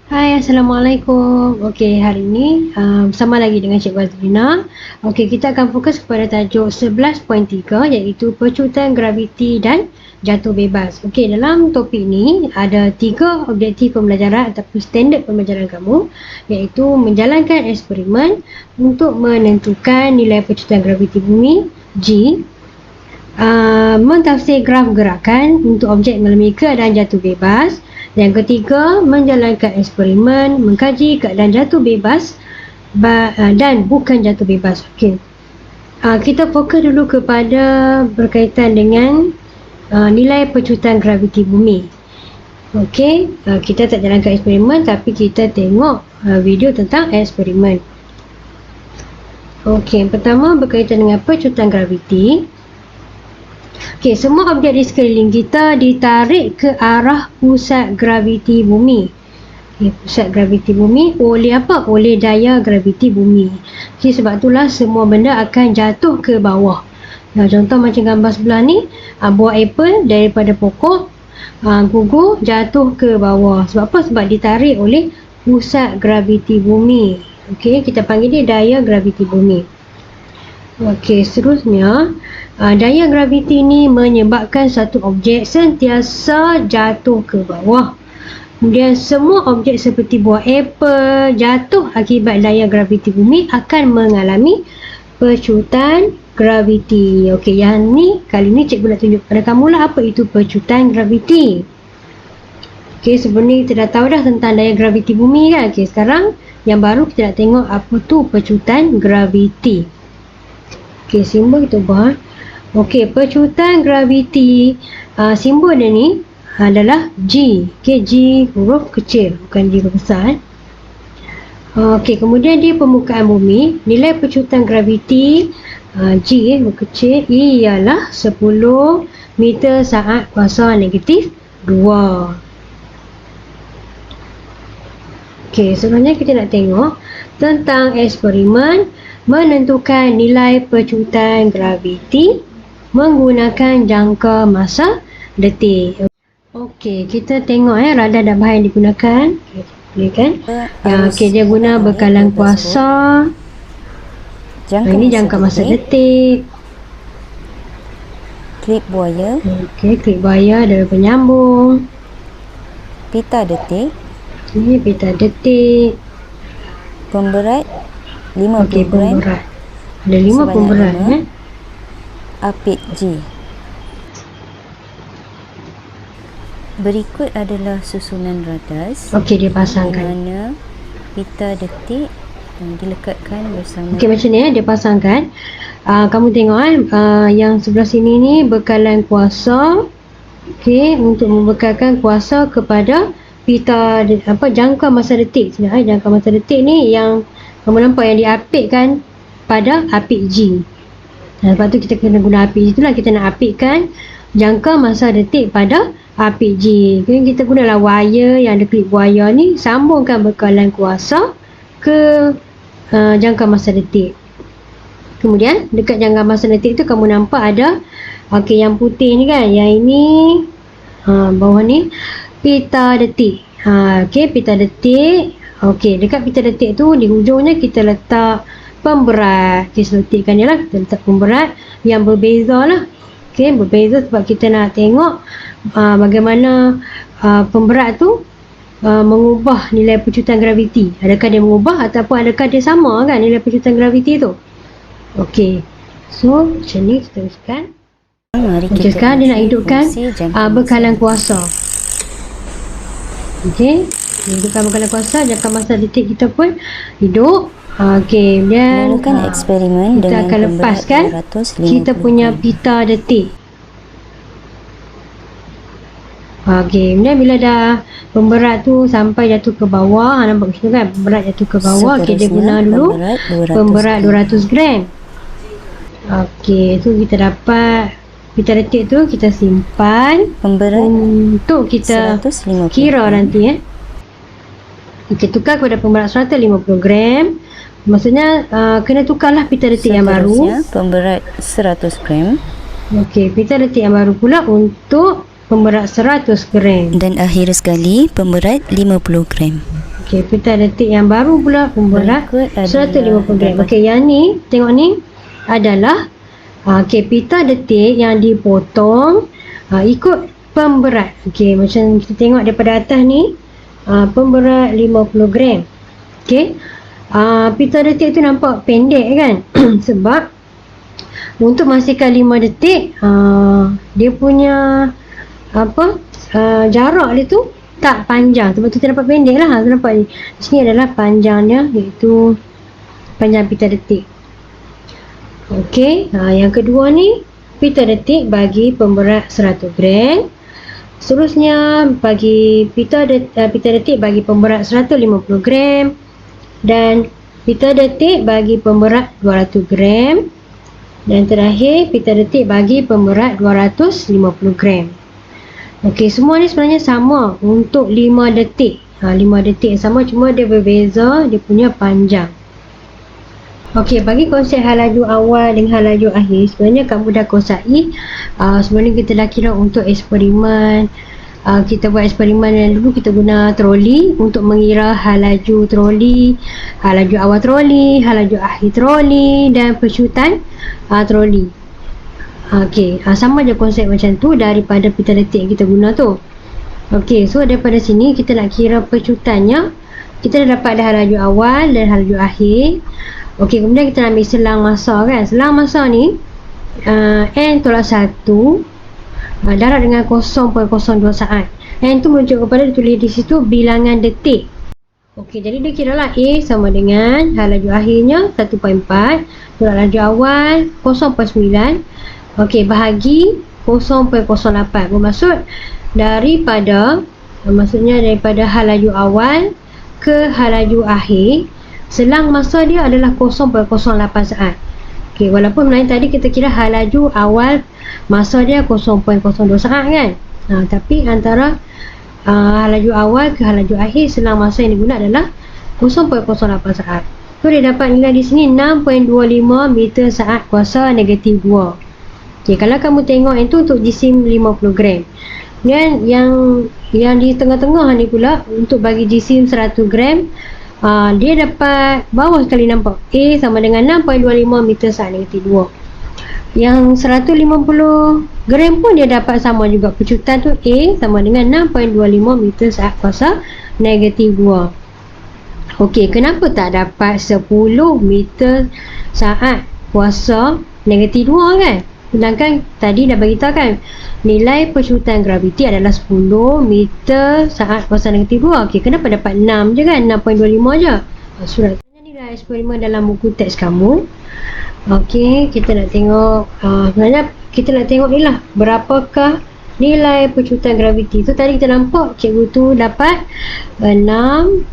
Hai, Assalamualaikum. Okey, hari ini bersama lagi dengan Cikgu Azrina. Okey, kita akan fokus kepada tajuk 11.3 iaitu percutan graviti dan jatuh bebas. Okey, dalam topik ini ada 3 objektif pembelajaran ataupun standard pembelajaran kamu iaitu menjalankan eksperimen untuk menentukan nilai percutan graviti bumi G, mentafsir graf gerakan untuk objek mengalami keadaan jatuh bebas. Yang ketiga, menjalankan eksperimen mengkaji keadaan jatuh bebas dan bukan jatuh bebas. Okey. Kita fokus dulu kepada berkaitan dengan nilai percutan graviti bumi. Okey, kita tak jalankan eksperimen tapi kita tengok video tentang eksperimen. Okey, pertama berkaitan dengan percutan graviti. Okey, semua objek di sekeliling kita ditarik ke arah pusat graviti bumi. Okey, pusat graviti bumi oleh apa? Oleh daya graviti bumi. Okey, sebab itulah semua benda akan jatuh ke bawah. Nah, contoh macam gambar sebelah ni, buah apple daripada pokok gugur jatuh ke bawah. Sebab apa? Sebab ditarik oleh pusat graviti bumi. Okey, kita panggil dia daya graviti bumi. Okey, seterusnya daya graviti ini menyebabkan satu objek sentiasa jatuh ke bawah. Kemudian semua objek seperti buah apple jatuh akibat daya graviti bumi akan mengalami percutan graviti. Okey, yang ni kali ni cikgu nak tunjuk kepada kamu lah apa itu percutan graviti. Okey, sebelum ni kita dah tahu dah tentang daya graviti bumi kan. Okey, sekarang yang baru kita nak tengok apa tu percutan graviti. Okey, simbol kita ubah. Okey, percutan graviti simbol dia ni adalah G. Okey, G huruf kecil, bukan G huruf besar. Okey, kemudian di permukaan bumi, nilai percutan graviti G huruf kecil ialah 10 meter saat kuasa negatif 2. Okey, sebenarnya kita nak tengok tentang eksperimen menentukan nilai percutan graviti menggunakan jangka masa detik. Okey, kita tengok radar dan bahan yang digunakan. Okey kan? Okey, dia guna bekalan kuasa. Ini jangka masa detik. Klip buaya. Okey, klip buaya dari penyambung. Pita detik. Ini pita detik. Pemberat 50 Okey, gram. pemberat. Ada 5 pemberat. Apit G. Berikut adalah susunan radas. Okey, dia pasangkan. Di mana pita detik dilekatkan bersama. Okey, macam ni dia pasangkan. Kamu tengok yang sebelah sini ni bekalan kuasa. Okey, untuk membekalkan kuasa kepada pita jangka masa detik. Jangka masa detik ni yang kamu nampak yang diapitkan pada apit G. Lepas tu kita kena guna apit G tu lah, kita nak apitkan jangka masa detik pada apit G. Kita gunalah wire yang ada klip buaya ni, sambungkan bekalan kuasa ke jangka masa detik. Kemudian dekat jangka masa detik tu kamu nampak ada yang putih ni kan, yang ini bawah ni pita detik. Pita detik. Okey, dekat pita detik tu di hujungnya kita letak pemberat. Letakkan je lah, kita letak pemberat yang berbeza lah. Okey, berbeza sebab kita nak tengok bagaimana pemberat tu mengubah nilai percutan graviti. Adakah dia mengubah ataupun adakah dia sama kan nilai percutan graviti tu. Okey, so macam ni kita teruskan. Okey, sekarang dia nak hidupkan bekalan kuasa. Okey, hidupkan bekalan kuasa, jangka masa detik kita pun hidup. Okey, kemudian eksperimen kita akan lepaskan kita punya pita detik. Okey, kemudian bila dah pemberat tu sampai jatuh ke bawah, nampak macam tu kan, pemberat jatuh ke bawah. Okey, dia guna dulu pemberat 200 gram. Okey, tu kita dapat pita detik tu, kita simpan pemberat untuk kita kira nanti Kita tukar kepada pemberat 150 gram. Maksudnya kena tukarlah pita detik yang baru. Pemberat 100 gram. Okey, pita detik yang baru pula untuk pemberat 100 gram. Dan akhir sekali pemberat 50 gram. Okey, pita detik yang baru pula pemberat Berikut adalah 150 gram. dapat- Okey, yang ni tengok ni adalah okey, pita detik yang dipotong ikut pemberat. Okey, macam kita tengok daripada atas ni pemberat 50 gram. Okey. Pita detik tu nampak pendek kan? Sebab untuk memastikan 5 detik dia punya jarak dia tu tak panjang, sebab tu kita dapat pendek lah. Kita nampak ni di sini adalah panjangnya, iaitu panjang pita detik. Okey, yang kedua ni pita detik bagi pemberat 100 gram. Seterusnya bagi pita detik bagi pemberat 150 gram dan pita detik bagi pemberat 200 gram. Dan terakhir pita detik bagi pemberat 250 gram. Okey, semua ni sebenarnya sama untuk 5 detik. 5 detik sama, cuma dia berbeza dia punya panjang. Okey, bagi konsep hal laju awal dengan hal laju akhir, sebenarnya kamu dah kuasai. Sebenarnya kita dah kira untuk eksperimen. Kita buat eksperimen yang dulu kita guna troli untuk mengira hal laju troli, hal laju awal troli, hal laju akhir troli dan pecutan troli. Okey, sama je konsep macam tu daripada pita detik yang kita guna tu. Okey, so daripada sini kita nak kira pecutannya. Kita dah dapat dah hal laju awal dan hal laju akhir. Okey, kemudian kita nak ambil selang masa kan. Selang masa ni N tolak 1 darab dengan 0.02 saat. N tu menunjuk kepada, ditulis di situ bilangan detik. Okey, jadi dia kira lah A sama dengan hal laju akhirnya 1.4 tolak laju awal 0.9. Okey, bahagi 0.08. Bermaksud maksudnya daripada hal laju awal ke hal laju akhir, selang masa dia adalah 0.08 saat. Okey, walaupun sebenarnya tadi kita kira hal laju awal masa dia 0.02 saat kan. Tapi antara hal laju awal ke hal laju akhir, selang masa yang digunakan adalah 0.08 saat. So dia dapat nilai di sini 6.25 meter saat kuasa negatif 2. Okey, kalau kamu tengok itu untuk jisim 50 gram. Dan yang di tengah-tengah ni pula untuk bagi jisim 100 gram, dia dapat bawah sekali nampak A sama dengan 6.25 meter saat negatif 2. Yang 150 gram pun dia dapat sama juga, pecutan tu A sama dengan 6.25 meter saat kuasa negatif 2. Okey, kenapa tak dapat 10 meter saat kuasa negatif 2 kan? Sedangkan tadi dah beritahu kan, nilai pecutan graviti adalah 10 meter saat kuasa negatif 2. Okey, kenapa dapat 6 je kan? 6.25 je. Surat nilai eksperimen dalam buku teks kamu. Okey, kita nak tengok sebenarnya kita nak tengok ni lah, berapakah nilai pecutan graviti. So tadi kita nampak cikgu tu dapat 6.25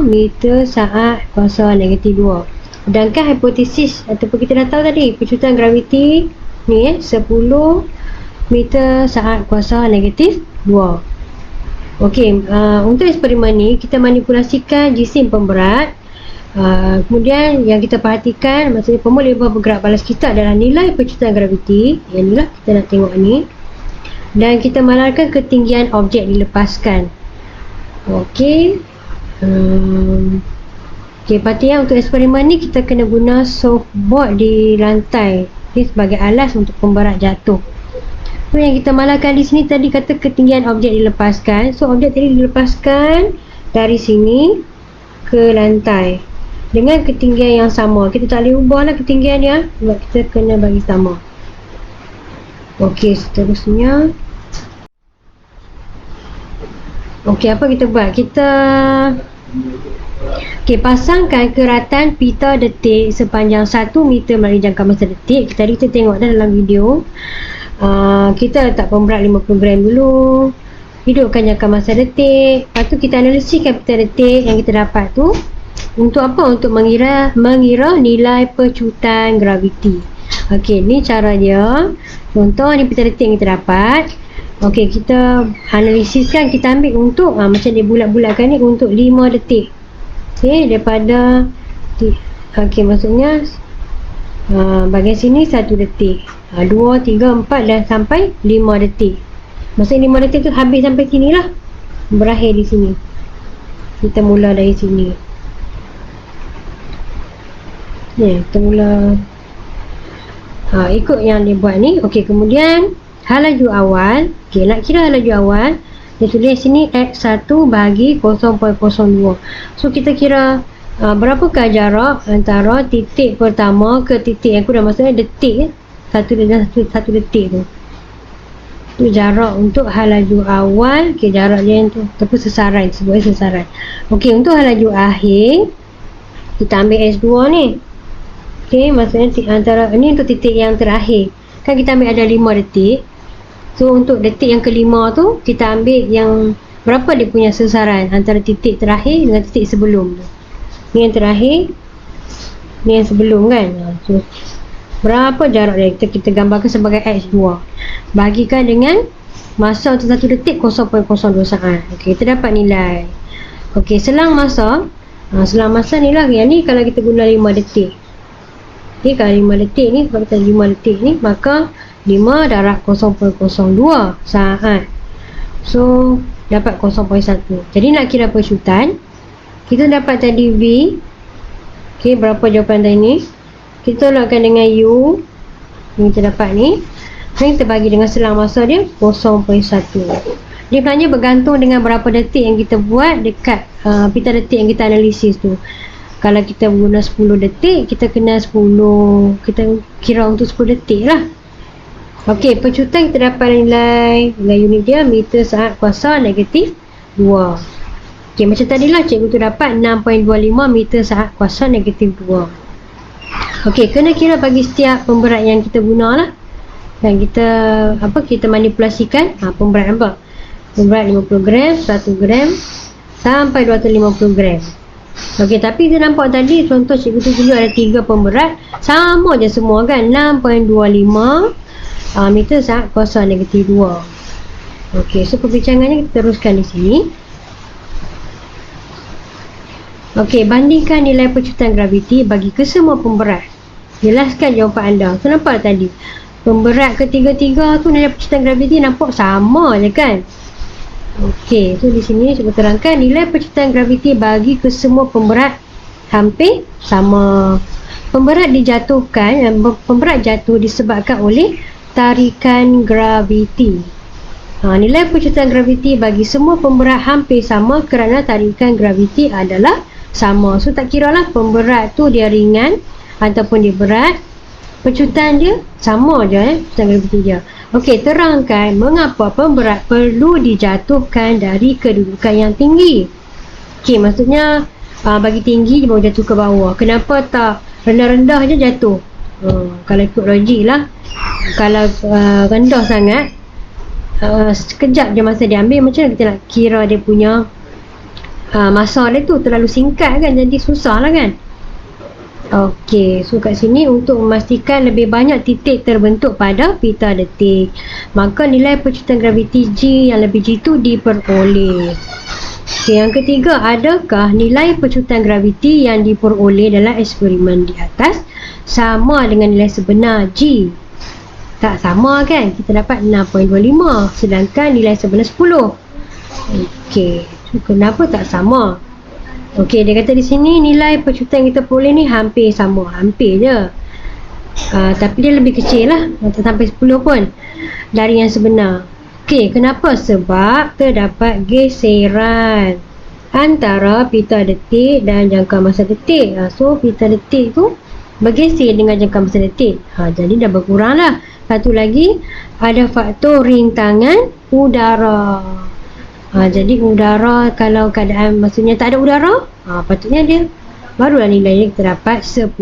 meter saat kuasa negatif 2. Sedangkan hipotesis ataupun kita dah tahu tadi pecutan graviti ni 10 meter saat kuasa negatif 2. Okey, untuk eksperimen ni kita manipulasikan jisim pemberat. Kemudian yang kita perhatikan, maksudnya pemulihan bergerak balas kita adalah nilai pecutan graviti. Yang ni lah kita nak tengok ni. Dan kita malarkan ketinggian objek dilepaskan. Okey. Okey, perhatian untuk eksperimen ni kita kena guna softboard di lantai. Ini sebagai alas untuk pemberat jatuh. So yang kita malarkan di sini tadi kata ketinggian objek dilepaskan. So objek tadi dilepaskan dari sini ke lantai dengan ketinggian yang sama. Kita tak boleh ubahlah ketinggian dia sebab kita kena bagi sama. Okey, seterusnya. Okey, apa kita buat? Okey, pasangkan keratan pita detik sepanjang 1 meter melalui jangka masa detik. Tadi kita tengok dah dalam video. Kita letak pemberat 50 gram dulu. Hidupkan jangka masa detik. Lepas tu kita analisiskan pita detik yang kita dapat tu. Untuk apa? Untuk mengira nilai pecutan graviti. Okey, ni cara dia. Contoh ni pita detik yang kita dapat. Okey, kita analisiskan, kita ambil untuk macam dia bulat-bulatkan ni untuk 5 detik. Okey, daripada maksudnya bahagian sini 1 detik, 2, 3, 4 dan sampai 5 detik. Maksudnya 5 detik tu habis sampai sini lah, berakhir di sini. Kita mula dari sini. Ni, kita mula ikut yang dia buat ni. Okey, kemudian halaju awal. Okey, nak kira halaju awal, dia tulis sini X1 bahagi 0.02. So kita kira berapakah jarak antara titik pertama ke titik yang kedua, maksudnya detik satu detik tu. Tu jarak untuk halaju awal. Okey, jarak dia tu ataupun sesaran, sebutnya sesaran. Okey, untuk halaju akhir kita ambil S2 ni. Okey, maksudnya antara ni untuk titik yang terakhir. Kan kita ambil ada 5 detik. So untuk detik yang kelima tu kita ambil yang berapa dia punya sesaran antara titik terakhir dengan titik sebelum tu. Ni yang terakhir, ni yang sebelum kan. So berapa jarak dia, kita gambarkan sebagai X2. Bagikan dengan masa untuk 1 detik 0.02 saat. Okey, kita dapat nilai. Okey, selang masa ni lah. Yang ni kalau kita guna 5 detik. Okey, kalau 5 detik ni, sebab kita 5 detik ni, maka 5 darab 0.02 saat. So dapat 0.1. Jadi nak kira pecutan, kita dapat tadi V. Okey, berapa jawapan tadi ni? Kita tolakkan dengan U yang kita dapat ni. Dan kita bagi dengan selang masa dia 0.1. Dia sebenarnya bergantung dengan berapa detik yang kita buat dekat pita detik yang kita analisis tu. Kalau kita guna 10 detik, kita kena 10, kita kira untuk 10 detik lah. Okey, pecutan kita dapat nilai dengan unit dia meter saat kuasa negatif 2. Okey, macam tadilah cikgu tu dapat 6.25 meter saat kuasa negatif 2. Okey, kena kira bagi setiap pemberat yang kita guna lah. Dan kita manipulasikan pemberat nampak. Pemberat 50 gram, 1 gram sampai 250 gram. Okey, tapi kita nampak tadi contoh cikgu tu tunjuk ada 3 pemberat, sama je semua kan, 6.25 meter saat kuasa negatif 2. Okey, so perbincangannya kita teruskan di sini. Okey, bandingkan nilai pecutan graviti bagi kesemua pemberat. Jelaskan jawapan anda. So nampak tadi pemberat ketiga-tiga tu nilai pecutan graviti nampak sama je kan. Okey, so di sini cuba terangkan nilai pecutan graviti bagi kesemua pemberat hampir sama. Pemberat jatuh disebabkan oleh tarikan graviti. Nilai pecutan graviti bagi semua pemberat hampir sama kerana tarikan graviti adalah sama. So tak kira lah pemberat tu dia ringan ataupun dia berat, pecutan dia sama je pecutan graviti dia. Okey, terangkan mengapa pemberat perlu dijatuhkan dari kedudukan yang tinggi. Okey, maksudnya bagi tinggi dia baru jatuh ke bawah. Kenapa tak rendah-rendah je jatuh? Kalau ikut logik lah, kalau rendah sangat, sekejap je masa dia ambil, macam mana kita nak kira dia punya masa dia tu terlalu singkat kan, jadi susah lah kan. Okey, so kat sini untuk memastikan lebih banyak titik terbentuk pada pita detik, maka nilai pecutan graviti G yang lebih G tu diperoleh. Okey, yang ketiga, adakah nilai pecutan graviti yang diperoleh dalam eksperimen di atas sama dengan nilai sebenar G? Tak sama kan, kita dapat 6.25 sedangkan nilai sebenar 10. Okey, so kenapa tak sama? Okey, dia kata di sini nilai pecutan kita peroleh ni hampir sama, hampir je. Tapi dia lebih kecil lah, tak sampai 10 pun dari yang sebenar. Okey, kenapa? Sebab terdapat geseran antara pita detik dan jangka masa detik. So pita detik tu bergeser dengan jangka masa detik. Jadi dah berkurang lah. Satu lagi, ada faktor rintangan udara. Jadi udara, kalau keadaan maksudnya tak ada udara, patutnya dia barulah nilai kita dapat 10.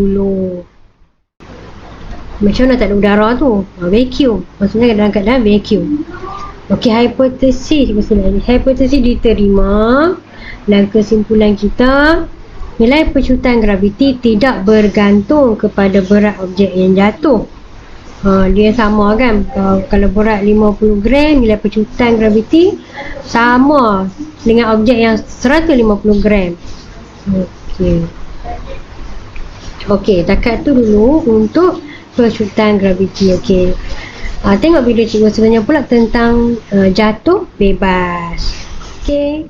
Macam mana tak ada udara tu? Vacuum, maksudnya dalam keadaan vacuum. Okey, hipotesis diterima dan kesimpulan kita, nilai pecutan graviti tidak bergantung kepada berat objek yang jatuh. Dia sama kan, kalau berat 50 gram, nilai pecutan graviti sama dengan objek yang 150 gram. Okey, takat tu dulu untuk pecutan graviti. Okey, tengok video cikgu sebenarnya pula tentang jatuh bebas. Okey.